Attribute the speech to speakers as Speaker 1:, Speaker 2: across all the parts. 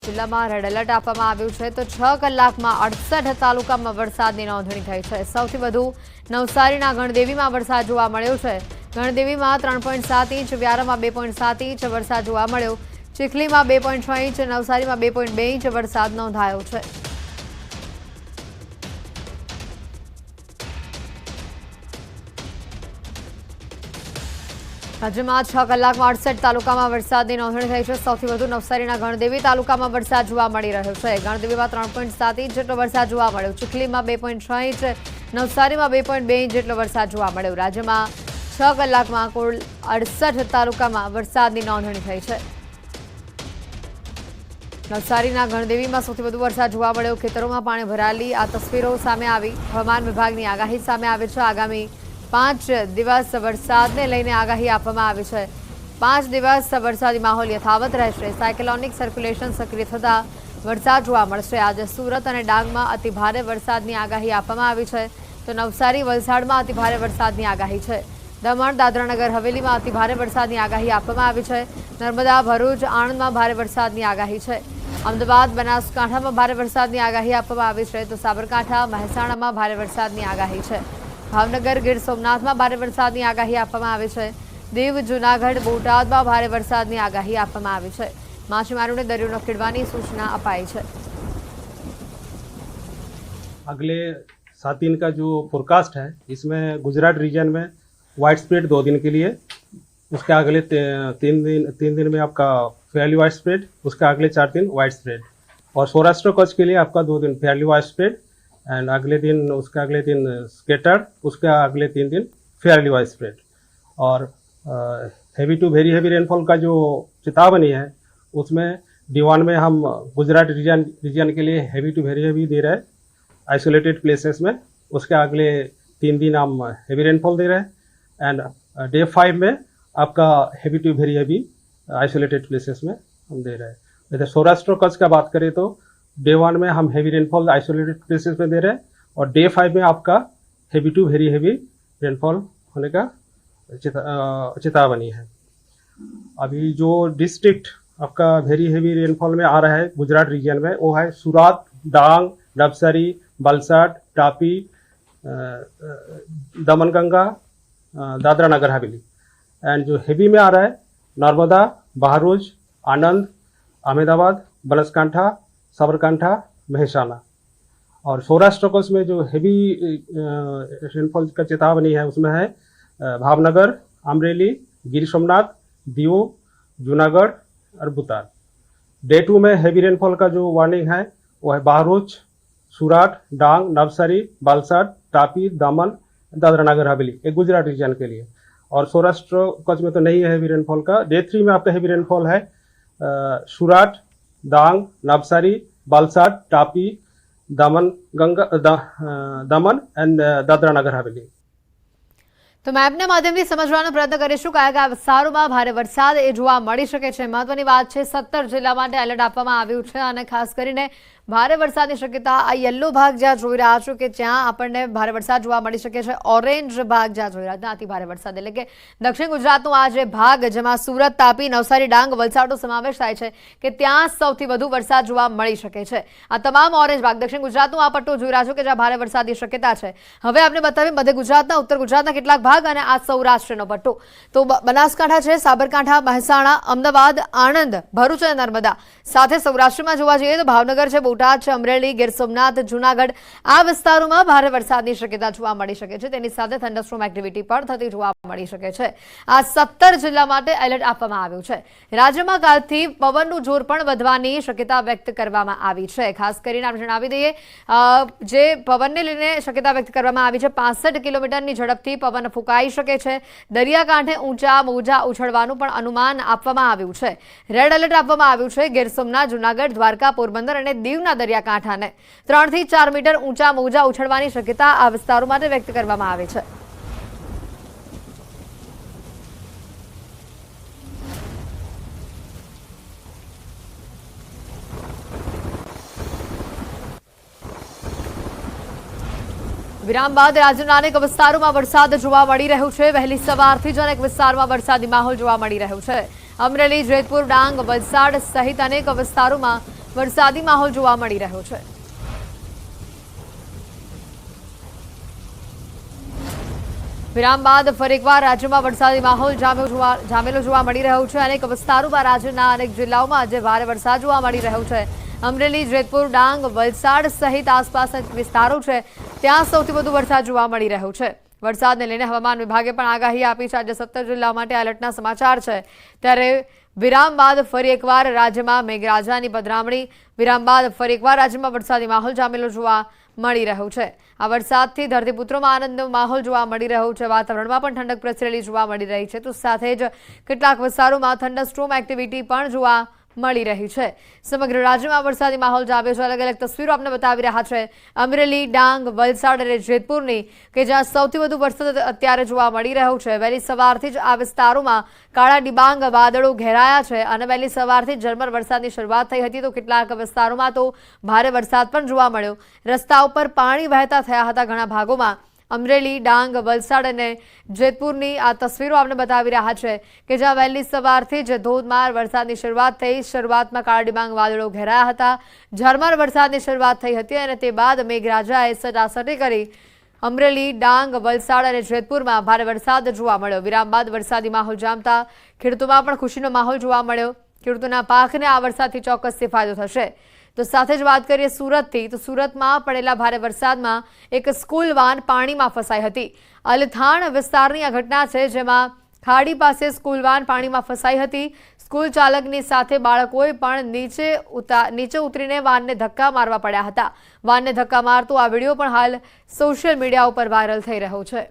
Speaker 1: જિલ્લામાં red alert આપવામાં આવ્યું છે તો 6 કલાકમાં 68 તાલુકામાં વરસાદની નોંધણી થઈ છે। સૌથી વધુ નવસારીના ગણદેવીમાં વરસાદ જોવા મળ્યો છે। ગણદેવીમાં 3.7 ઇંચ, વ્યારામાં 2.7 ઇંચ વરસાદ જોવા મળ્યો। ચીખલીમાં 2.6 ઇંચ, નવસારીમાં 2.2 ઇંચ વરસાદ નોંધાયો છે। રાજ્યમાં 6 કલાકમાં 68 તાલુકામાં વરસાદની નોંધણી થઈ છે। સૌથી વધુ નવસારીના ગણદેવી તાલુકામાં વરસાદ જોવા મળી રહ્યો છે। ગણદેવીમાં 3.7 ઇંચ જેટલો વરસાદ જોવા મળ્યો। ચીખલીમાં 2.6 ઇંચ, નવસારીમાં 2.2 ઇંચ જેટલો વરસાદ જોવા મળ્યો। રાજ્યમાં 6 કલાકમાં કુલ 68 તાલુકામાં વરસાદની નોંધણી થઈ છે। નવસારીના ગણદેવીમાં સૌથી વધુ વરસાદ જોવા મળ્યો। ખેતરોમાં પાણી ભરાયેલી આ તસવીરો સામે આવી। હવામાન વિભાગની આગાહી સામે આવી છે। આગામી 5 દિવસ વરસાદને લઈને આગાહી આપવામાં આવી છે। 5 દિવસ વરસાદી માહોલ યથાવત રહેશે। સાયક્લોનિક સર્ક્યુલેશન સક્રિય થતા વરસાદ જોવા મળશે। આજે સુરત અને ડાંગમાં અતિભારે વરસાદની આગાહી આપવામાં આવી છે તો નવસારી, વલસાડમાં અતિભારે વરસાદની આગાહી છે। દમણ, દાદરાનગર હવેલીમાં અતિભારે વરસાદની આગાહી આપવામાં આવી છે। નર્મદા, ભરૂચ, આણંદમાં ભારે વરસાદની આગાહી છે। અમદાવાદ, બનાસકાંઠામાં ભારે વરસાદની આગાહી આપવામાં આવી છે તો સાબરકાંઠા, મહેસાણામાં ભારે વરસાદની આગાહી છે। ભાવનગર, ગીર સોમનાથમાં ભારે વરસાદની આગાહી આપવામાં આવી છે। દીવ, જૂનાગઢ, બોટાદમાં ભારે વરસાદની આગાહી આપવામાં આવી છે। માછીમારોને દરિયો ન ખેડવાની સૂચના અપાઈ છે।
Speaker 2: अगले 7 दिन का जो फोरकास्ट है इसमें गुजरात रीजन में वाइड स्प्रेड 2 दिन के लिए, उसके अगले 3 दिन में आपका फेयरली वाइड स्प्रेड, उसके अगले 4 दिन वाइड स्प्रेड, और सौराष्ट्र कच्छ के लिए आपका 2 दिन फेयरली वाइड स्प्रेड एंड उसके अगले दिन स्केटर्ड, उसके अगले 3 दिन फेयरली वाइड स्प्रेड। और heavy to very heavy rainfall का जो चेतावनी है उसमें D1 में हम गुजरात रीजन के लिए हेवी टू वेरी हेवी दे रहे हैं आइसोलेटेड प्लेसेस में। उसके अगले 3 दिन हम हेवी रेनफॉल दे रहे हैं एंड डे 5 में आपका heavy to very heavy isolated places में हम दे रहे हैं। इधर सौराष्ट्र कच्छ का बात करें तो डे 1 में हम हेवी रेनफॉल आइसोलेटेड प्लेसेस में दे रहे हैं और डे 5 में आपका heavy to very heavy rainfall होने का चेतावनी है। अभी जो डिस्ट्रिक्ट आपका वेरी हेवी रेनफॉल में आ रहा है गुजरात रीजन में वो है सूरत, डांग, नवसारी, वलसाड, टापी, दमनगंगा, दादरा नगर हवेली। एंड जो हेवी में आ रहा है नर्मदा, बहरोज, आनंद, अहमदाबाद, बनासकांठा, साबरकांठा, महेसाना। और सौराष्ट्र कच्छ में जो हेवी रेनफॉल का चेतावनी है उसमें है भावनगर, अमरेली, गिर सोमनाथ, दीव, जूनागढ़ और भूतान। डे 2 में हेवी रेनफॉल का जो वार्निंग है वो है बहरोज, सूरत, डांग, नवसारी, वलसाड, टापी, दमन, दादरा नगर हवेली, एक गुजरात रीजन के लिए। और सौराष्ट्र कच्छ में तो नहीं है हेवी रेनफॉल का। डे 3 में आपका हेवी रेनफॉल है सूरत, डांग, नवसारी, वलसाड, टापी, दमन एंड दादरा नगर हवेली।
Speaker 1: તો મેપના માધ્યમથી સમજવાનો પ્રયત્ન કરીશું કયા કયા વિસ્તારોમાં ભારે વરસાદ એ જોવા મળી શકે છે। મહત્વની વાત છે 17 જિલ્લા માટે એલર્ટ આપવામાં આવ્યું છે અને ખાસ કરીને ભારે વરસાદની શક્યતા આ યલો ભાગ જ્યાં જોઈ રહ્યા છો કે ત્યાં આપણને ભારે વરસાદ જોવા મળી શકે છે। ઓરેન્જ ભાગ જ્યાં જોઈ રહ્યા ત્યાં અતિ ભારે વરસાદ એટલે કે દક્ષિણ ગુજરાતનો આ જે ભાગ જેમાં સુરત, તાપી, નવસારી, ડાંગ, વલસાડનો સમાવેશ થાય છે કે ત્યાં સૌથી વધુ વરસાદ જોવા મળી શકે છે। આ તમામ ઓરેન્જ ભાગ દક્ષિણ ગુજરાતનો આ પટ્ટો જોઈ રહ્યા છો કે જ્યાં ભારે વરસાદની શક્યતા છે। હવે આપણે બતાવીએ મધ્ય ગુજરાતના, ઉત્તર ગુજરાતના કેટલાક ભાગ અને આ સૌરાષ્ટ્રનો પટ્ટો। તો બનાસકાંઠા છે, સાબરકાંઠા, મહેસાણા, અમદાવાદ, આણંદ, ભરૂચ અને નર્મદા સાથે સૌરાષ્ટ્રમાં જોવા જઈએ તો ભાવનગર છે, બોટાદ છે, અમરેલી, ગીર સોમનાથ, જૂનાગઢ આ વિસ્તારોમાં ભારે વરસાદની શક્યતા જોવા મળી શકે છે। તેની સાથે થંડરસ્ટોર્મ એક્ટિવિટી પણ થતી જોવા મળી શકે છે। આ 17 જિલ્લા માટે એલર્ટ આપવામાં આવ્યું છે। રાજ્યમાં કાલથી પવનનું જોર પણ વધવાની શક્યતા વ્યક્ત કરવામાં આવી છે। ખાસ કરીને આપણે જણાવી દઈએ જે પવનને લઈને શક્યતા વ્યક્ત કરવામાં આવી છે 65 કિલોમીટરની ઝડપથી પવન ફૂંકાઈ શકે છે। દરિયાકાંઠે ઊંચા મોજા ઉછળવાનું પણ અનુમાન આપવામાં આવ્યું છે। રેડ એલર્ટ આપવામાં આવ્યું છે ગીર સોમનાથ, જૂનાગઢ, દ્વારકા, પોરબંદર અને દીવના દરિયાકાંઠાને 3 થી 4 મીટર ઊંચા મોજા ઉછળવાની શક્યતા આ વિસ્તારો માટે વ્યક્ત કરવામાં આવી છે। વિરામ બાદ રાજ્યના અનેક વિસ્તારોમાં વરસાદ જોવા મળી રહ્યો છે। વહેલી સવારથી જ અનેક વિસ્તારોમાં વરસાદી માહોલ જોવા મળી રહ્યો છે। અમરેલી, જેતપુર, ડાંગ, વલસાડ સહિત અનેક વિસ્તારોમાં વરસાદી માહોલ જોવા મળી રહ્યો છે। વિરામ બાદ ફરી એકવાર રાજ્યમાં વરસાદી માહોલ જામેલો જોવા મળી રહ્યો છે। અનેક વિસ્તારોમાં રાજ્યના અનેક જિલ્લાઓમાં આજે ભારે વરસાદ જોવા મળી રહ્યો છે। અમરેલી, જેતપુર, ડાંગ, વલસાડ સહિત આસપાસના વિસ્તારો છે ત્યાં સૌથી વધુ વરસાદ જોવા મળી રહ્યો છે। વરસાદને લઈને હવામાન વિભાગે પણ આગાહી આપી છે। આજે 17 જિલ્લાઓ માટે એલર્ટના સમાચાર છે। ત્યારે વિરામ બાદ ફરી એકવાર રાજ્યમાં મેઘરાજાની પધરામણી। વિરામ બાદ ફરી એકવાર રાજ્યમાં વરસાદી માહોલ જામેલો જોવા મળી રહ્યો છે। આ વરસાદથી ધરતીપુત્રોમાં આનંદનો માહોલ જોવા મળી રહ્યો છે। વાતાવરણમાં પણ ઠંડક પ્રસરેલી જોવા મળી રહી છે। તો સાથે જ કેટલાક વિસ્તારોમાં થંડરસ્ટોર્મ એક્ટિવિટી પણ જોવા મળી રહી છે। સમગ્ર રાજ્યમાં વરસાદી માહોલ જામ્યો છે। અલગ અલગ તસવીરો આપણે બતાવી રહ્યા છે અમરેલી, ડાંગ, વલસાડ અને જેતપુરની, કે જ્યાં સૌથી વધુ વરસાદ અત્યારે જોવા મળી રહ્યો છે। વહેલી સવારથી જ આ વિસ્તારોમાં કાળા ડિબાંગ વાદળો ઘેરાયા છે અને વહેલી સવારથી ઝરમર વરસાદની શરૂઆત થઈ હતી। તો કેટલાક વિસ્તારોમાં તો ભારે વરસાદ પણ જોવા મળ્યો। રસ્તા ઉપર પાણી વહેતા થયા હતા ઘણા ભાગોમાં। અમરેલી, ડાંગ, વલસાડ અને જેતપુરની આ તસવીરો આપણે બતાવી રહ્યા છે કે જ્યાં વહેલી સવારથી જ ધોધમાર વરસાદની શરૂઆત થઈ। શરૂઆતમાં કાળા ડિબાંગ વાદળો ઘેરાયા હતા, ઝરમર વરસાદની શરૂઆત થઈ હતી અને તે બાદ મેઘરાજાએ સટાસટી કરી અમરેલી, ડાંગ, વલસાડ અને જેતપુરમાં ભારે વરસાદ જોવા મળ્યો। વિરામ બાદ વરસાદી માહોલ જામતા ખેડૂતોમાં પણ ખુશીનો માહોલ જોવા મળ્યો। ખેડૂતોના પાકને આ વરસાદથી ચોક્કસથી ફાયદો થશે। તો સાથે જ વાત કરીએ સુરતથી, તો સુરતમાં પડેલા ભારે વરસાદમાં એક સ્કૂલ વાન પાણીમાં ફસાઈ હતી। અલથાણ વિસ્તારની આ ઘટના છે, જેમાં ખાડી પાસે સ્કૂલ વાન પાણીમાં ફસાઈ હતી। સ્કૂલ ચાલકની સાથે બાળકોએ પણ નીચે ઉતરીને વાનને ધક્કા મારવા પડ્યા હતા। વાનને ધક્કા મારતો આ વિડીયો પણ હાલ સોશિયલ મીડિયા ઉપર વાયરલ થઈ રહ્યો છે।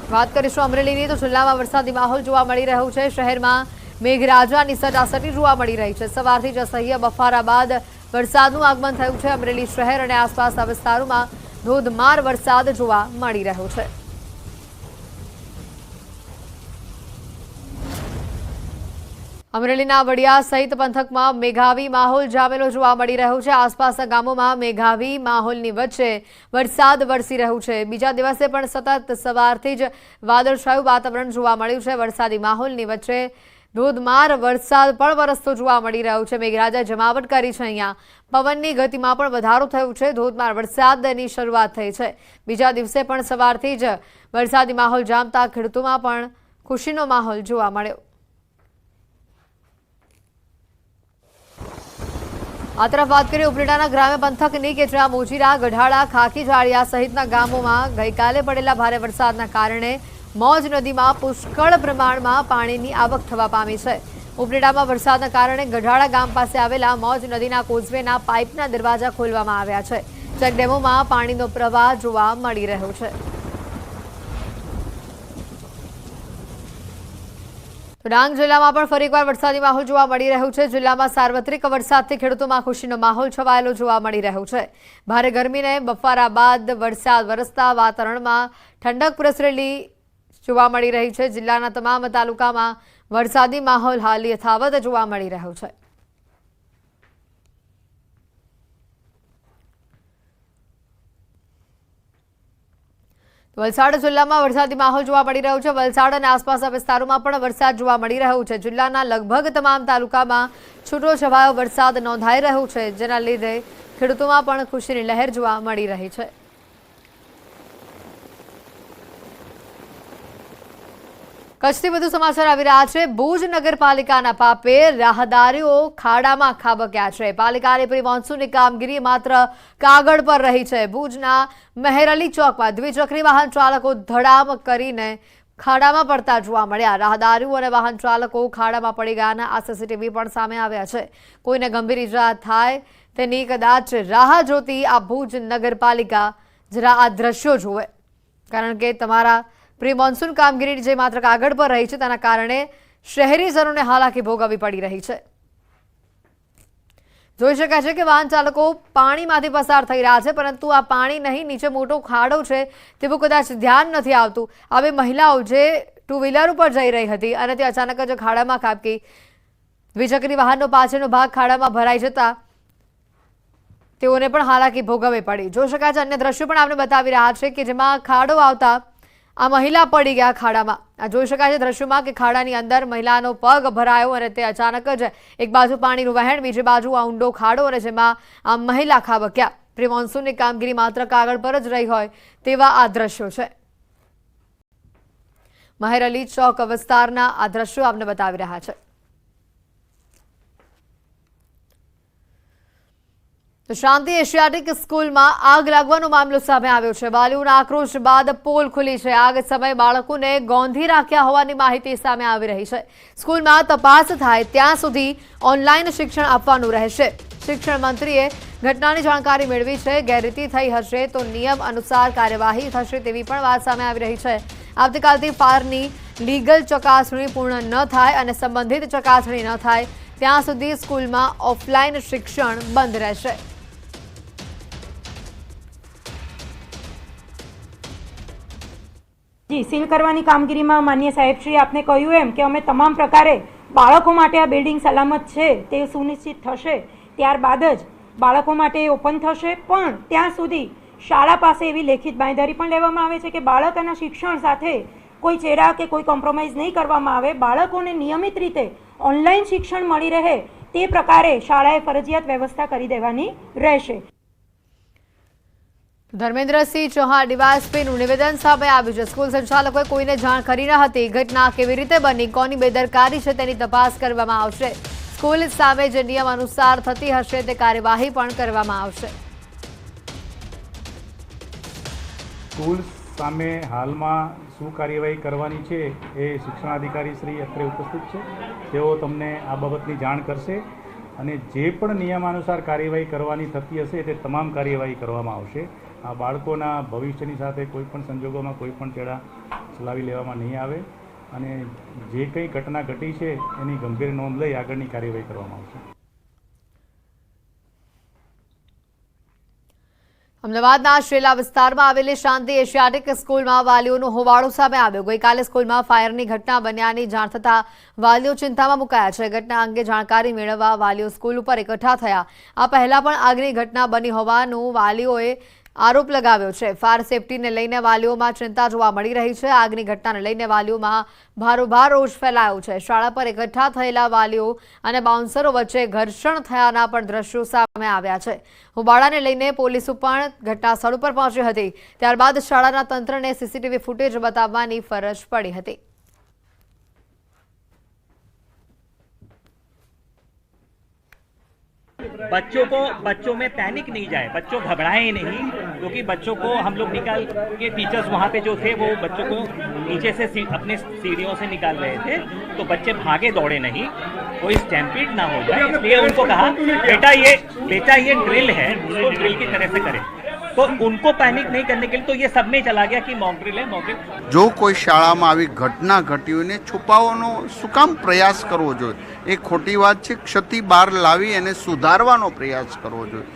Speaker 1: વાત કરીશું અમરેલીની, તો જિલ્લામાં વરસાદી માહોલ જોવા મળી રહ્યો છે। શહેરમાં મેઘરાજાની સટાસટી જોવા મળી રહી છે। સવારથી જ અસહ્ય બફારા બાદ વરસાદનું આગમન થયું છે। અમરેલી શહેર અને આસપાસના વિસ્તારોમાં ધોધમાર વરસાદ જોવા મળી રહ્યો છે। અમરેલીના વડિયા સહિત પંથકમાં મેઘાવી માહોલ જામેલો જોવા મળી રહ્યો છે। આસપાસના ગામોમાં મેઘાવી માહોલની વચ્ચે વરસાદ વરસી રહ્યો છે। બીજા દિવસે પણ સતત સવારથી જ વાદળછાયું વાતાવરણ જોવા મળ્યું છે। વરસાદી માહોલની વચ્ચે ધોધમાર વરસાદ પણ વરસતો જોવા મળી રહ્યો છે। મેઘરાજાએ જમાવટ કરી છે। અહીંયા પવનની ગતિમાં પણ વધારો થયો છે। ધોધમાર વરસાદની શરૂઆત થઈ છે। બીજા દિવસે પણ સવારથી જ વરસાદી માહોલ જામતા ખેડૂતોમાં પણ ખુશીનો માહોલ જોવા મળ્યો। આ તરફ વાત કરીએ ઉપલેટાના ગ્રામ્ય પંથકની, કે જ્યાં મોજીરા, ગઢાળા, ખાખી જાળિયા સહિતના ગામોમાં ગઈકાલે પડેલા ભારે વરસાદના કારણે મોજ નદીમાં પુષ્કળ પ્રમાણમાં પાણીની આવક થવા પામી છે। ઉપલેટામાં વરસાદના કારણે ગઢાળા ગામ પાસે આવેલા મોજ નદીના કોઝવેના પાઇપના દરવાજા ખોલવામાં આવ્યા છે। ચેકડેમોમાં પાણીનો પ્રવાહ જોવા મળી રહ્યો છે। ડાંગ જિલ્લામાં પણ ફરી એકવાર વરસાદી માહોલ જોવા મળી રહ્યો છે। જિલ્લામાં સાર્વત્રિક વરસાદથી ખેડૂતોમાં ખુશીનો માહોલ છવાયેલો જોવા મળી રહ્યો છે। ભારે ગરમીને બફારા બાદ વરસાદ વરસતા વાતાવરણમાં ઠંડક પ્રસરેલી જોવા મળી રહી છે। જિલ્લાના તમામ તાલુકામાં વરસાદી માહોલ હાલ યથાવત જોવા મળી રહ્યો છે। વલસાડ જિલ્લામાં વરસાદી માહોલ જોવા મળી રહ્યો છે। વલસાડ અને આસપાસના વિસ્તારોમાં પણ વરસાદ જોવા મળી રહ્યો છે। જિલ્લાના લગભગ તમામ તાલુકામાં છૂટોછવાયો વરસાદ નોંધાઈ રહ્યો છે, જેના લીધે ખેડૂતોમાં પણ ખુશીની લહેર જોવા મળી રહી છે। કચ્છથી વધુ સમાચાર આવી રહ્યા છે। ભુજ નગરપાલિકાના પાપે રાહદારીઓ ખાડામાં ખાબક્યા છે। પાલિકાની પ્રી મોન્સૂનની કામગીરી માત્ર કાગળ પર રહી છે। ભુજના મહેરઅલી ચોકમાં દ્વિચક્રી વાહન ચાલકો ધડામ કરીને ખાડામાં પડતા જોવા મળ્યા। રાહદારીઓ અને વાહન ચાલકો ખાડામાં પડી ગયાના આ સીસીટીવી પણ સામે આવ્યા છે। કોઈને ગંભીર ઇજા થાય તેની કદાચ રાહ જોતી આ ભુજ નગરપાલિકા જરા આ દ્રશ્યો જોવે, કારણ કે તમારા પ્રી મોન્સૂન કામગીરી જે માત્ર કાગળ પર રહી છે તેના કારણે શહેરીજનોને હાલાકી ભોગવવી પડી રહી છે। જોઈ શકાય છે કે વાહન ચાલકો પાણીમાંથી પસાર થઈ રહ્યા છે, પરંતુ આ પાણી નહીં, નીચે મોટો ખાડો છે તેવું કદાચ ધ્યાન નથી આવતું। આ બે મહિલાઓ જે ટુ વ્હીલર ઉપર જઈ રહી હતી અને તે અચાનક જ ખાડામાં ખાબકી। દ્વિચક્રી વાહનનો પાછળનો ભાગ ખાડામાં ભરાઈ જતા તેઓને પણ હાલાકી ભોગવવી પડી। જોઈ શકાય છે અન્ય દ્રશ્યો પણ આપણે બતાવી રહ્યા છે કે જેમાં ખાડો આવતા આ મહિલા પડી ગયા ખાડામાં। આ જોઈ શકાય છે દ્રશ્યમાં કે ખાડાની અંદર મહિલાનો પગ ભરાયો અને તે અચાનક જ એક બાજુ પાણીનું વહેણ, બીજી બાજુ આ ઊંડો ખાડો અને જેમાં આ મહિલા ખાબક્યા। પ્રી મોન્સૂનની કામગીરી માત્ર કાગળ પર જ રહી હોય તેવા આ દ્રશ્યો છે। મહેર અલી ચોક વિસ્તારના આ દ્રશ્યો આપને બતાવી રહ્યા છે। તો શાંતિ એશિયાટિક સ્કૂલમાં આગ લાગવાનો મામલો સામે આવ્યો છે। વાલીઓના આક્રોશ બાદ પોલ ખુલી છે। આગ સમયે બાળકોને ગોંધી રાખ્યા હોવાની માહિતી સામે આવી રહી છે। સ્કૂલમાં તપાસ થાય ત્યાં સુધી ઓનલાઈન શિક્ષણ આપવાનું રહેશે। શિક્ષણ મંત્રીએ ઘટનાની જાણકારી મેળવી છે। ગેરરીતિ થઈ હશે તો નિયમ અનુસાર કાર્યવાહી થશે તેવી પણ વાત સામે આવી રહી છે। આવતીકાલથી ફાયરની લીગલ ચકાસણી પૂર્ણ ન થાય અને સંબંધિત ચકાસણી ન થાય ત્યાં સુધી સ્કૂલમાં ઓફલાઈન શિક્ષણ બંધ રહેશે।
Speaker 3: જી સીલ કરવાની કામગીરીમાં માન્ય સાહેબશ્રી આપને કહ્યું એમ કે અમે તમામ પ્રકારે બાળકો માટે આ બિલ્ડિંગ સલામત છે તે સુનિશ્ચિત થશે, ત્યારબાદ જ બાળકો માટે ઓપન થશે। પણ ત્યાં સુધી શાળા પાસે એવી લેખિત બાંયધરી પણ લેવામાં આવે છે કે બાળકોના શિક્ષણ સાથે કોઈ ચેડા કે કોઈ કોમ્પ્રોમાઇઝ નહીં કરવામાં આવે। બાળકોને નિયમિત રીતે ઓનલાઈન શિક્ષણ મળી રહે તે પ્રકારે શાળાએ ફરજિયાત વ્યવસ્થા કરી દેવાની રહેશે।
Speaker 1: ધર્મેન્દ્રસિંહ ચૌહાણ ડીવાયએસપીનું નિવેદન સામે આવ્યું છે। સ્કૂલ સંચાલકોએ કોઈને જાણ કરી ન હતી। ઘટના કેવી રીતે બની, કોની બેદરકારી છે તેની તપાસ કરવામાં આવશે। સ્કૂલ સામે જે નિયમ અનુસાર થતી હશે તે કાર્યવાહી પણ કરવામાં આવશે।
Speaker 4: સ્કૂલ સામે હાલમાં શું કાર્યવાહી કરવાની છે એ શિક્ષણાધિકારી શ્રી અત્રે ઉપસ્થિત છે। તેઓ તમને આ બાબતની જાણ કરશે અને જે પણ નિયમાનુસાર કાર્યવાહી કરવાની થતી હશે તે તમામ કાર્યવાહી કરવામાં આવશે। આ બાળકોના ભવિષ્યની સાથે કોઈ પણ સંજોગોમાં કોઈ પણ ચેડા ચલાવી લેવામાં નહીં આવે અને જે કંઈ ઘટના ઘટી છે એની ગંભીર નોંધ લઈ આગળની કાર્યવાહી કરવામાં આવશે।
Speaker 1: અમદાવાદના શેલા વિસ્તારમાં આવેલી શાંતિ એશિયાટિક સ્કૂલમાં વાલીઓનો હોબાળો સામે આવ્યો। ગઈકાલે સ્કૂલમાં ફાયરની ઘટના બન્યાની જાણ થતાં વાલીઓ ચિંતામાં મુકાયા છે। ઘટના અંગે જાણકારી મેળવવા વાલીઓ સ્કૂલ ઉપર એકઠા થયા। આ પહેલા પણ આગની ઘટના બની હોવાનું વાલીઓએ આરોપ લગાવ્યો છે। ફાયર સેફટીને લઈને વાલીઓમાં ચિંતા જોવા મળી રહી છે। આગની ઘટનાને લઈને વાલીઓમાં ભારોભાર રોષ ફેલાયો છે। શાળા પર એકઠા થયેલા વાલીઓ અને બાઉન્સરો વચ્ચે ઘર્ષણ થયાના પણ દ્રશ્યો સામે આવ્યા છે। હોબાળાને લઈને પોલીસ પણ ઘટના સ્થળ ઉપર પહોંચી હતી। ત્યારબાદ શાળાના તંત્રને સીસીટીવી ફૂટેજ બતાવવાની ફરજ પડી હતી।
Speaker 5: बच्चों में पैनिक नहीं जाए, बच्चों घबराएं नहीं, क्योंकि बच्चों को हम लोग निकाल के टीचर्स वहाँ पे जो थे वो बच्चों को नीचे से अपने सीढ़ियों से निकाल रहे थे, तो बच्चे भागे दौड़े नहीं, कोई स्टैम्पीड ना हो जाए, इसलिए उनको कहा बेटा ये ड्रिल है, उसको ड्रिल की तरह से करें। तो उनको पैनिक नहीं करने के लिए तो ये सब में चला गया कि मॉक ड्रिल है, मॉक ड्रिल।
Speaker 6: જો કોઈ શાળામાં આવી ઘટના ઘટી હોય ને છુપાવવાનો શું કામ પ્રયાસ કરવો જોઈએ? એ ખોટી વાત છે। ક્ષતિ બહાર લાવી એને સુધારવાનો પ્રયાસ કરવો જોઈએ।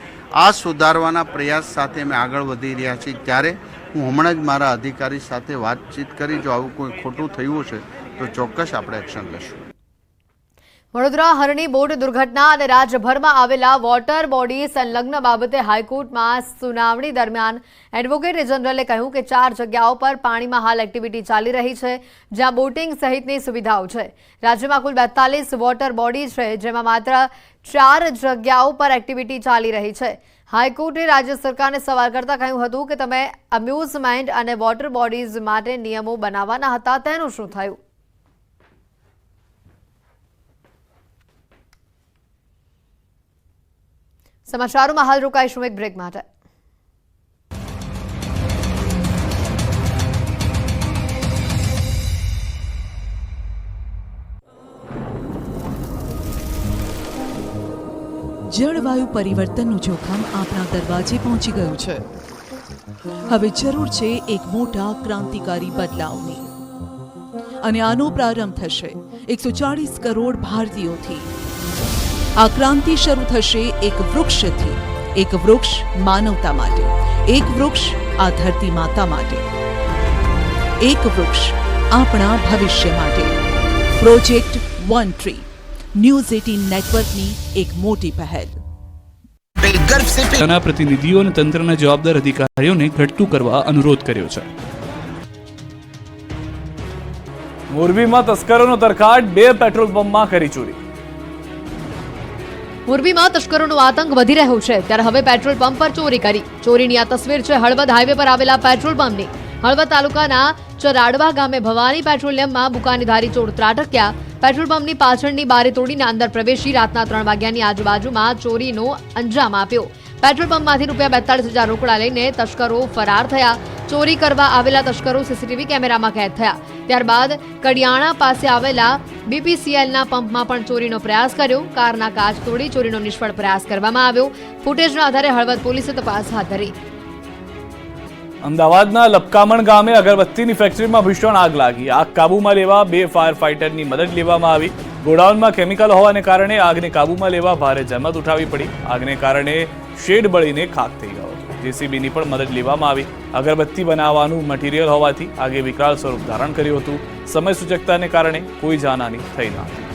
Speaker 6: આ સુધારવાના પ્રયાસ સાથે અમે આગળ વધી રહ્યા છીએ। ત્યારે હું હમણાં જ મારા અધિકારી સાથે વાતચીત કરી જો આવું કોઈ ખોટું થયું હશે તો ચોક્કસ આપણે એક્શન લેશું।
Speaker 1: વડોદરા હરણી બોટ દુર્ઘટના અને રાજ્યભરમાં આવેલા વોટર બોડી સંલગ્ન બાબતે હાઈકોર્ટમાં સુનાવણી દરમિયાન એડવોકેટ જનરલે કહ્યું કે 4 જગ્યાઓ પર પાણીમાં હાલ એક્ટિવિટી ચાલી રહી છે, જ્યાં બોટિંગ સહિતની સુવિધાઓ છે। રાજ્યમાં કુલ 42 વોટર બોડી છે, જેમાં માત્ર 4 જગ્યાઓ પર એક્ટિવિટી ચાલી રહી છે। હાઈકોર્ટે રાજ્ય સરકારને સવાલ કરતા કહ્યું હતું કે તમે અમ્યુઝમેન્ટ અને વોટર બોડીઝ માટે નિયમો બનાવવાના હતા, તેનું શું થયું? સમાચારોમાં હાલ રોકાઈશું એક બ્રેક માટે।
Speaker 7: જળવાયુ પરિવર્તનનું જોખમ આપણા દરવાજે પહોંચી ગયું છે। હવે જરૂર છે એક મોટા ક્રાંતિકારી બદલાવની અને આનો પ્રારંભ થશે 140 કરોડ ભારતીયોથી। આ ક્રાંતિ શરૂ થશે એક વૃક્ષથી। એક વૃક્ષ માનવતા માટે, એક વૃક્ષ આ ધરતી માતા માટે, એક વૃક્ષ આપણા ભવિષ્ય માટે। પ્રોજેક્ટ વન ટ્રી ન્યૂઝ 18 નેટવર્કની એક મોટી પહેલ।
Speaker 8: તેના પ્રતિનિધિઓ અને તંત્રના જવાબદાર અધિકારીઓને ઘટતું કરવા અનુરોધ કર્યો છે। મોરબીમાં તસ્કરોનો તરખાટ, 2 પેટ્રોલ પંપમાં કરી ચોરી.
Speaker 1: મોરબીમાં તસ્કરોનો આતંક વધી રહ્યો છે ત્યારે હવે પેટ્રોલ પંપ પર ચોરી કરી. ચોરીની આ તસવીર છે હળવદ હાઈવે પર આવેલા પેટ્રોલ પંપની. હળવદ તાલુકાના ચરાડવા ગામે ભવાની પેટ્રોલિયમમાં બુકાનીધારી ચોર ત્રાટક્યા. પેટ્રોલ પંપની પાછળની બારી તોડીને અંદર પ્રવેશી રાતના 3 વાગ્યાની આજુબાજુમાં ચોરીનો અંજામ આપ્યો. પેટ્રોલ પંપમાંથી ₹42,000 રોકડા લઈને તસ્કરો ફરાર થયા. ચોરી કરવા આવેલા તસ્કરો સીસીટીવી કેમેરામાં કેદ થયા. ત્યારબાદ કડિયાણા પાસે આવેલા BPCLના પંપમાં પણ ચોરીનો પ્રયાસ કર્યો. કારના કાચ તોડી ચોરીનો નિષ્ફળ પ્રયાસ કરવામાં આવ્યો. ફૂટેજના આધારે હળવદ પોલીસે તપાસ હાથ ધરી.
Speaker 8: અમદાવાદના લપકામણ ગામે અગરબત્તીની ફેક્ટરીમાં ભીષણ આગ લાગી. આગ કાબૂમાં લેવા 2 ફાયર ફાઇટરની મદદ લેવામાં આવી. ગોડાઉનમાં કેમિકલ હોવાને કારણે આગને કાબૂમાં લેવા ભારે જહેમત ઉઠાવવી પડી. આગને કારણે શેડ બળીને ખાખ થઈ ગયો. JCBની પણ મદદ લેવામાં આવી. અગરબત્તી બનાવવાનું મટીરિયલ હોવાથી આગે વિકરાળ સ્વરૂપ ધારણ કર્યું હતું. સમય સૂચકતાને કારણે કોઈ જાનહાની થઈ ન હતી.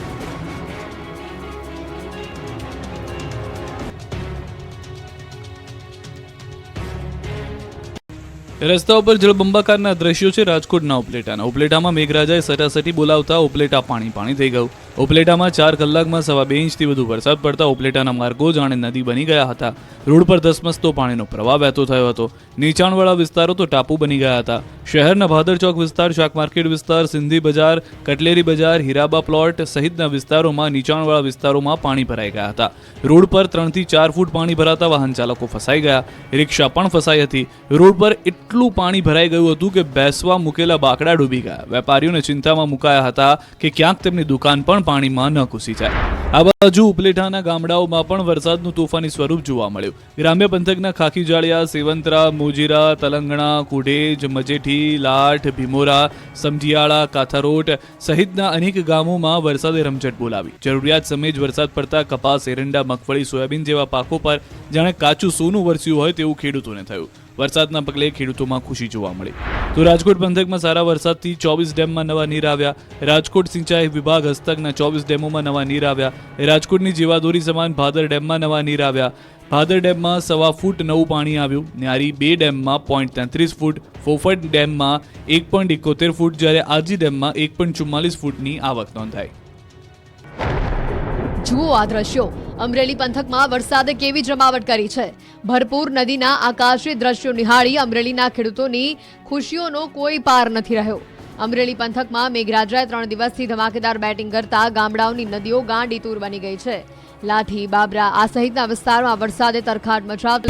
Speaker 8: રસ્તા ઉપર જળબંબાકારના દ્રશ્યો છે રાજકોટના ઉપલેટાના. ઉપલેટામાં મેઘરાજાએ સટાસટી બોલાવતા ઉપલેટા પાણી થઈ ગયું. ઉપલેટામાં 4 કલાકમાં 2.5 ઇંચથી વધુ વરસાદ પડતા ઉપલેટાના માર્ગો જાણે નદી બની ગયા હતા. રોડ પર ધસમસતો પાણીનો પ્રવાહ વહેતો થયો હતો. નીચાણવાળા વિસ્તારો તો ટાપુ બની ગયા હતા. શહેરના ભાદર ચોક વિસ્તાર, શાક માર્કેટ વિસ્તાર, સિંધી બજાર, કટલેરી બજાર, હીરાબા પ્લોટ સહિતના વિસ્તારોમાં નીચાણવાળા વિસ્તારોમાં પાણી ભરાઈ ગયા હતા. રોડ પર 3 થી 4 ફૂટ પાણી ભરાતા વાહન ચાલકો ફસાઈ ગયા. રિક્ષા પણ ફસાઈ હતી. રોડ પર એટલું પાણી ભરાઈ ગયું હતું કે બેસવા મૂકેલા બાકડા ડૂબી ગયા. વેપારીઓને ચિંતામાં મુકાયા હતા કે ક્યાંક તેમની દુકાન પણ પાણીમાં ન ઘૂસી જાય. આ બાજુ ઉપલેટાના ગામડાઓમાં પણ વરસાદનું તોફાની સ્વરૂપ જોવા મળ્યું. ગ્રામ્ય પંથકના ખાખીજાળિયા, સેવંતરા, મોજીરા, તલંગણા, કુઢેજ, મજેઠી, લાઠ, ભીમોરા, સમઢિયાળા, કાથારોટ સહિતના અનેક ગામોમાં વરસાદે રમઝટ બોલાવી. જરૂરિયાત સમયે જ વરસાદ પડતા કપાસ, એરંડા, મગફળી, સોયાબીન જેવા પાકો પર જાણે કાચું સોનું વરસ્યું હોય તેવું ખેડૂતોને થયું. વરસાદના પગલે ખેડૂતોમાં ખુશી જોવા મળી. તો રાજકોટ પંથકમાં સારા વરસાદથી 24 ડેમમાં નવા નીર આવ્યા. રાજકોટ સિંચાઈ વિભાગ હસ્તકના 24 ડેમોમાં નવા નીર આવ્યા. રાજકોટની જીવાદોરી સમાન ભાદર ડેમમાં નવા નીર આવ્યા. ભાદર ડેમમાં 1.25 ફૂટ નવું પાણી આવ્યું. ન્યારી 2 ડેમમાં 0.33 ફૂટ, ફોફટ ડેમમાં 1.71 ફૂટ, જ્યારે આજી ડેમમાં 1.44 ફૂટની આવક નોંધાઈ.
Speaker 1: જુઓ આ દ્રશ્યો. અમરેલી પંથકમાં વરસાદે કેવી જમાવટ કરી છે. ભરપૂર નદીના આકાશી દ્રશ્યો નિહાળી અમરેલીના ખેડૂતોની ખુશીઓનો કોઈ પાર નથી રહ્યો. અમરેલી પંથકમાં મેઘરાજાએ 3 દિવસથી ધમાકેદાર બેટિંગ કરતા ગામડાઓની નદીઓ ગાંડીતૂર બની ગઈ છે. લાઠી, બાબરા આ સહિતના વિસ્તારમાં વરસાદે તરખાટ મચાવતો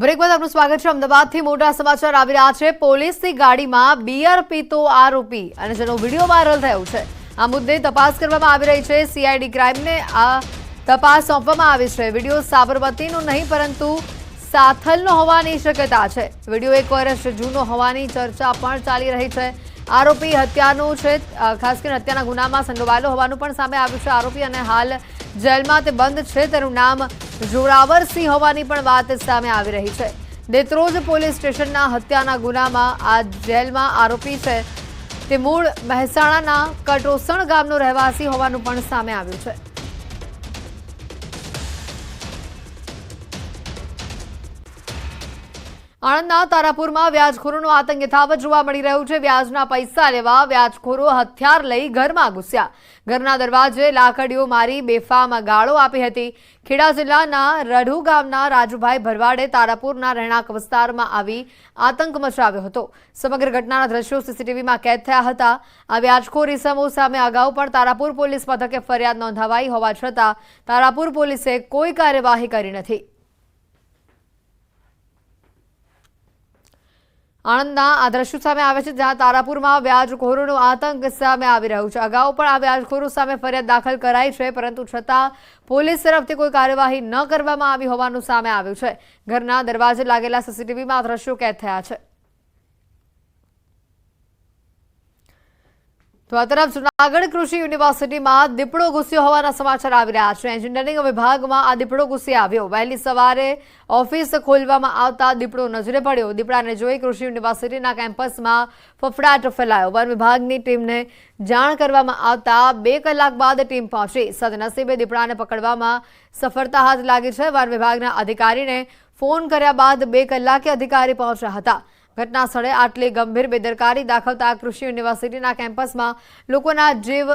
Speaker 1: બ્રેક બાદ આપનું સ્વાગત છે. અમદાવાદથી મોટા સમાચાર આવી રહ્યા છે. પોલીસની ગાડીમાં બિયર પીતો આરોપી અને જેનો વિડીયો વાયરલ થયો છે. આ મુદ્દે તપાસ કરવામાં આવી રહી છે. CID ક્રાઇમને આ તપાસ સોંપવામાં આવી છે. વિડીયો સાબરમતીનો નહીં પરંતુ સાથલનો હોવાની શક્યતા છે. વિડીયો 1 વર્ષ જૂનો હોવાની ચર્ચા પણ ચાલી રહી છે. આરોપી હત્યાનો છે, ખાસ કરીને હત્યાના ગુનામાં સંડોવાયેલો હોવાનું પણ સામે આવ્યું છે. આરોપી અને હાલ જેલમાં તે બંધ છે. તેનું નામ જોરાવરસિંહ હોવાની પણ વાત સામે આવી રહી છે. દેત્રોજ પોલીસ સ્ટેશનના હત્યાના ગુનામાં આ જેલમાં આરોપી છે. તે મૂળ મહેસાણાના કટોસણ ગામનો રહેવાસી હોવાનું પણ સામે આવ્યું છે. આણંદના તારાપુરમાં વ્યાજખોરોનો આતંક યથાવત જોવા મળી રહ્યું છે. વ્યાજના પૈસા લેવા વ્યાજખોરો હથિયાર લઈ ઘરમાં ઘૂસ્યા. ઘરના દરવાજે લાકડીઓ મારી બેફામ ગાળો આપી હતી. ખેડા જિલ્લાના રઢુ ગામના રાજુભાઈ ભરવાડે તારાપુરના રહેણાંક વિસ્તારમાં આવી આતંક મચાવ્યો હતો. સમગ્ર ઘટનાના દ્રશ્યો સીસીટીવીમાં કેદ થયા હતા. આ વ્યાજખોર ઇસમો સામે અગાઉ પણ તારાપુર પોલીસ મથકે ફરિયાદ નોંધાવાઈ હોવા છતાં તારાપુર પોલીસે કોઈ કાર્યવાહી કરી નથી. આણંદના આ દ્રશ્યો સામે આવે છે જ્યાં તારાપુરમાં વ્યાજખોરોનો આતંક સામે આવી રહ્યો છે. અગાઉ પણ આ વ્યાજખોરો સામે ફરિયાદ દાખલ કરાઈ છે, પરંતુ છતાં પોલીસ તરફથી કોઈ કાર્યવાહી ન કરવામાં આવી હોવાનું સામે આવ્યું છે. ઘરના દરવાજે લાગેલા સીસીટીવીમાં આ દ્રશ્યો કેદ થયા છે. તો આ તરફ જૂનાગઢ કૃષિ યુનિવર્સિટીમાં દીપડો ઘૂસ્યો હોવાના સમાચાર આવી રહ્યા છે. એન્જિનિયરિંગ વિભાગમાં આ દીપડો ઘૂસી આવ્યો. વહેલી સવારે ઓફિસ ખોલવામાં આવતા દીપડો નજરે પડ્યો. દીપડાને જોઈ કૃષિ યુનિવર્સિટીના કેમ્પસમાં ફફડાટ ફેલાયો. વન વિભાગની ટીમને જાણ કરવામાં આવતા 2 કલાક બાદ ટીમ પહોંચી. સદનસીબે દીપડાને પકડવામાં સફળતા હાથ લાગી છે. વન વિભાગના અધિકારીને ફોન કર્યા બાદ 2 કલાકે અધિકારી પહોંચ્યા હતા. ઘટના સ્થળે આટલી ગંભીર બેદરકારી દાખવતા કૃષિ યુનિવર્સિટીના કેમ્પસમાં લોકોના જીવ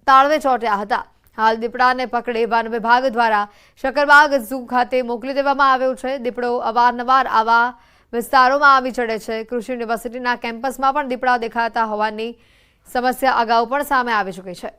Speaker 1: તાળવે ચોંટ્યા હતા. હાલ દીપડાને પકડી વન વિભાગ દ્વારા શકરબાગ ઝૂ ખાતે મોકલી દેવામાં આવ્યો છે. દીપડો અવારનવાર આવા વિસ્તારોમાં આવી ચડે છે. કૃષિ યુનિવર્સિટીના કેમ્પસમાં પણ દીપડા દેખાતા હોવાની સમસ્યા અગાઉ પણ સામે આવી ચૂકી છે.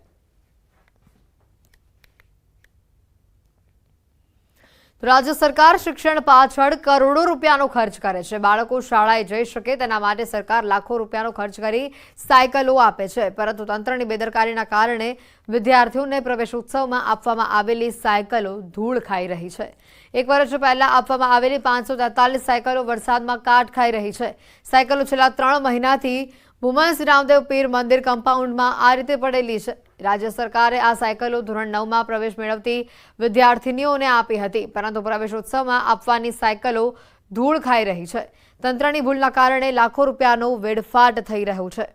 Speaker 1: રાજ્ય સરકાર શિક્ષણ પાછળ કરોડો રૂપિયાનો ખર્ચ કરે છે. બાળકો શાળાએ જઈ શકે તેના માટે સરકાર લાખો રૂપિયાનો ખર્ચ કરી સાયકલો આપે છે, પરંતુ તંત્રની બેદરકારીના કારણે વિદ્યાર્થીઓને પ્રવેશોત્સવમાં આપવામાં આવેલી સાયકલો ધૂળ ખાઈ રહી છે. 1 વર્ષ પહેલા આપવામાં આવેલી 543 સાયકલો વરસાદમાં કાટ ખાઈ રહી છે. સાયકલો છેલ્લા 3 મહિનાથી ભૂમસ રામદેવ પીર મંદિર કમ્પાઉન્ડમાં આ રીતે પડેલી છે. રાજ્ય સરકારે આ સાયકલો ધોરણ 9માં પ્રવેશ મેળવતી વિદ્યાર્થીનીઓને આપી હતી, પરંતુ પ્રવેશોત્સવમાં આપવાની સાયકલો ધૂળ ખાઈ રહી છે. તંત્રની ભૂલના કારણે લાખો રૂપિયાનો વેડફાટ થઈ રહ્યો છે.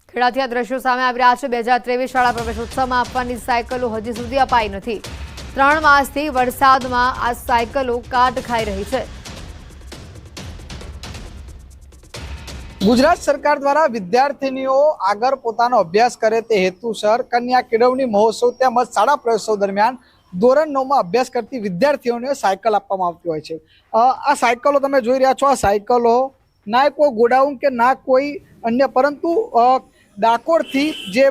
Speaker 1: ખેડાથી આ દ્રશ્યો સામે આવી રહ્યા છે. 2023 શાળા પ્રવેશોત્સવમાં આપવાની સાયકલો હજી સુધી અપાઈ નથી. 3 માસથી વરસાદમાં આ સાયકલો કાટ ખાઈ રહી છે.
Speaker 9: ગુજરાત સરકાર દ્વારા વિદ્યાર્થીનીઓ આગળ પોતાનો અભ્યાસ કરે તે હેતુસર કન્યા કેળવણી મહોત્સવ તેમજ શાળા પ્રવેશોત્સવ દરમિયાન ધોરણ 9માં અભ્યાસ કરતી વિદ્યાર્થીઓને સાયકલ આપવામાં આવતી હોય છે. આ સાયકલો તમે જોઈ રહ્યા છો. આ સાયકલો ના કોઈ ગોડાઉન કે ના કોઈ અન્ય, પરંતુ ડાકોરથી જે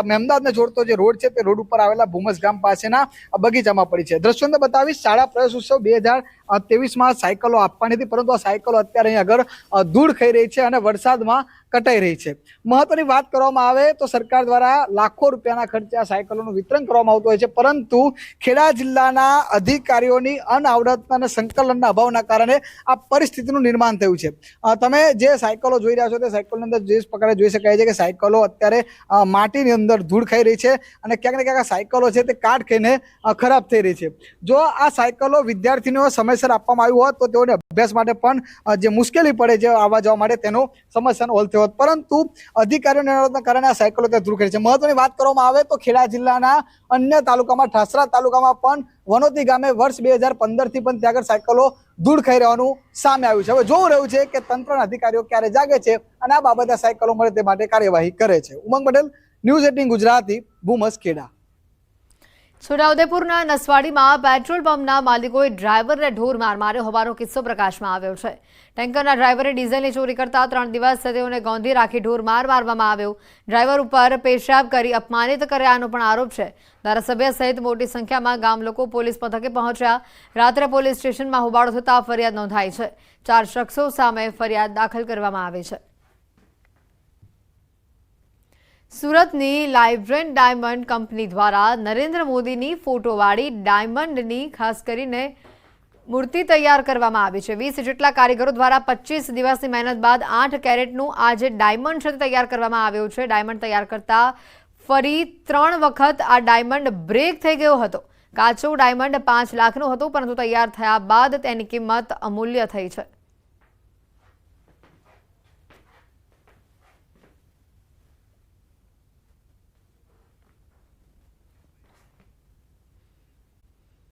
Speaker 9: મહેમદાદને જોડતો જે રોડ છે તે રોડ ઉપર આવેલા ભૂમસ ગામ પાસેના બગીચામાં પડી છે. દ્રશ્યો અંદર બતાવીશ. શાળા પ્રવેશોત્સવ 2023માં સાયકલો આપવાની હતી, પરંતુ આ સાયકલો અત્યારે અહીં આગળ ધૂળ ખાઈ રહી છે અને વરસાદમાં કટાઈ રહી છે. મહત્વની વાત કરવામાં આવે તો સરકાર દ્વારા લાખો રૂપિયાના ખર્ચે આ સાયકલોનું વિતરણ કરવામાં આવતું હોય છે, પરંતુ ખેડા જિલ્લાના અધિકારીઓની અનાવડત અને સંકલનના અભાવના કારણે આ પરિસ્થિતિનું નિર્માણ થયું છે. તમે જે સાયકલો જોઈ રહ્યા છો તે સાયકલની અંદર જે પ્રકારે જોઈ શકાય છે કે સાયકલો અત્યારે માટીની અંદર ધૂળ ખાઈ રહી છે અને ક્યાંક ને ક્યાંક આ સાયકલો છે તે કાટ ખાઈને ખરાબ થઈ રહી છે. જો આ સાયકલો વિદ્યાર્થીઓને સમયસર આપવામાં આવ્યું હોત તો તેઓને અભ્યાસ માટે પણ જે મુશ્કેલી પડે છે આવવા જવા માટે તેનો સમસ્યાનો હલ થયો હોત, પરંતુ અધિકારીઓના કારણે આ સાયકલો ત્યાં ધૂળ ખાઈ છે. મહત્વની વાત કરવામાં આવે તો ખેડા જિલ્લાના અન્ય તાલુકામાં ઠાસરા તાલુકામાં પણ વનોતી ગામે વર્ષ 2015થી પણ ત્યાં આગળ સાયકલો ધૂળ ખાઈ રહેવાનું સામે આવ્યું છે. હવે જોવું રહ્યું છે કે તંત્રના અધિકારીઓ ક્યારે જાગે છે અને આ બાબતે સાયકલો મળે તે માટે કાર્યવાહી કરે છે. ઉમંગ પટેલ, ન્યૂઝ 18 ગુજરાતી, ભૂમસ, ખેડા.
Speaker 1: છોટાઉદેપુરના નસવાડીમાં પેટ્રોલ પંપના માલિકોએ ડ્રાઈવરને ઢોર માર માર્યો હોવાનો કિસ્સો પ્રકાશમાં આવ્યો છે. ટેન્કરના ડ્રાઈવરે ડીઝલની ચોરી કરતા 3 દિવસ તેઓને ગોંધી રાખી ઢોર માર મારવામાં આવ્યો. ડ્રાઈવર ઉપર પેશાબ કરી અપમાનિત કર્યાનો પણ આરોપ છે. ધારાસભ્ય સહિત મોટી સંખ્યામાં ગામ લોકો પોલીસ મથકે પહોંચ્યા. રાત્રે પોલીસ સ્ટેશનમાં હોબાળો થતા ફરિયાદ નોંધાઈ છે. 4 શખ્સો સામે ફરિયાદ દાખલ કરવામાં આવી છે. સુરતની લાઇબ્રેન ડાયમંડ કંપની દ્વારા નરેન્દ્ર મોદીની ફોટોવાળી ડાયમંડની ખાસ કરીને મૂર્તિ તૈયાર કરવામાં આવી છે. 20 જેટલા કારીગરો દ્વારા 25 દિવસની મહેનત બાદ 8 કેરેટનું આ જે ડાયમંડ છે તે તૈયાર કરવામાં આવ્યું છે. ડાયમંડ તૈયાર કરતા ફરી 3 વખત આ ડાયમંડ બ્રેક થઈ ગયો હતો. કાચો ડાયમંડ 5 લાખનો હતો, પરંતુ તૈયાર થયા બાદ તેની કિંમત અમૂલ્ય થઈ છે.